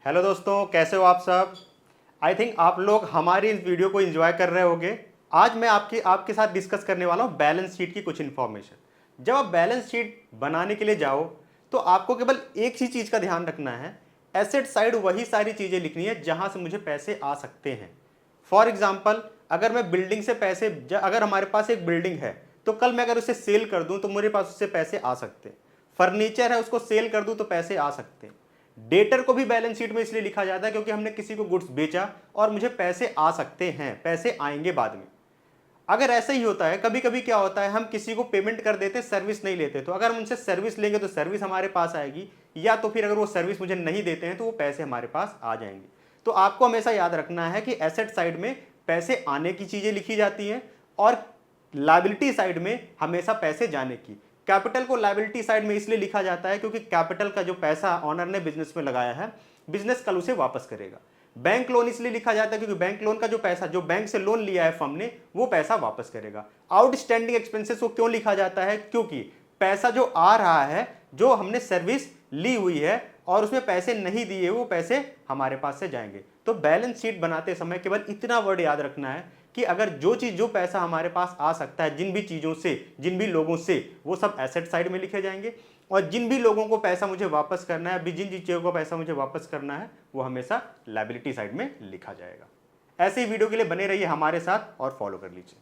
Hello दोस्तों, कैसे हो आप सब। आई थिंक आप लोग हमारी इस वीडियो को एंजॉय कर रहे होंगे। आज मैं आपके साथ डिस्कस करने वाला हूँ बैलेंस शीट की कुछ इन्फॉर्मेशन। जब आप बैलेंस शीट बनाने के लिए जाओ तो आपको केवल एक ही चीज़ का ध्यान रखना है, एसेट साइड वही सारी चीज़ें लिखनी है जहाँ से मुझे पैसे आ सकते हैं। फॉर एग्जाम्पल, अगर मैं बिल्डिंग से पैसे अगर हमारे पास एक बिल्डिंग है तो कल मैं अगर उसे सेल कर दूं तो मेरे पास उससे पैसे आ सकते हैं। फर्नीचर है, उसको सेल कर दूं तो पैसे आ सकते हैं। डेटर को भी बैलेंस शीट में इसलिए लिखा जाता है क्योंकि हमने किसी को गुड्स बेचा और मुझे पैसे आ सकते हैं, पैसे आएंगे बाद में। अगर ऐसा ही होता है, कभी कभी क्या होता है, हम किसी को पेमेंट कर देते, सर्विस नहीं लेते, तो अगर हम उनसे सर्विस लेंगे तो सर्विस हमारे पास आएगी, या तो फिर अगर वो सर्विस मुझे नहीं देते हैं तो वो पैसे हमारे पास आ जाएंगे। तो आपको हमेशा याद रखना है कि एसेट साइड में पैसे आने की चीजें लिखी जाती हैं और लायबिलिटी साइड में हमेशा पैसे जाने की। कैपिटल को लायबिलिटी साइड में इसलिए लिखा जाता है क्योंकि कैपिटल का जो पैसा ऑनर ने बिजनेस में लगाया है, बिजनेस कल उसे वापस करेगा। बैंक लोन इसलिए लिखा जाता है क्योंकि बैंक लोन का जो पैसा, जो बैंक से लोन लिया है फर्म ने, वो पैसा वापस करेगा। आउटस्टैंडिंग एक्सपेंसेस को क्यों लिखा जाता है? क्योंकि पैसा जो आ रहा है, जो हमने सर्विस ली हुई है और उसमें पैसे नहीं दिए, वो पैसे हमारे पास से जाएंगे। तो बैलेंस शीट बनाते समय केवल इतना वर्ड याद रखना है कि अगर जो पैसा हमारे पास आ सकता है, जिन भी चीज़ों से, जिन भी लोगों से, वो सब एसेट साइड में लिखे जाएंगे, और जिन भी लोगों को पैसा मुझे वापस करना है, जिन जिन चीज़ों को पैसा मुझे वापस करना है, वो हमेशा लायबिलिटी साइड में लिखा जाएगा। ऐसे ही वीडियो के लिए बने रहिए हमारे साथ और फॉलो कर लीजिए।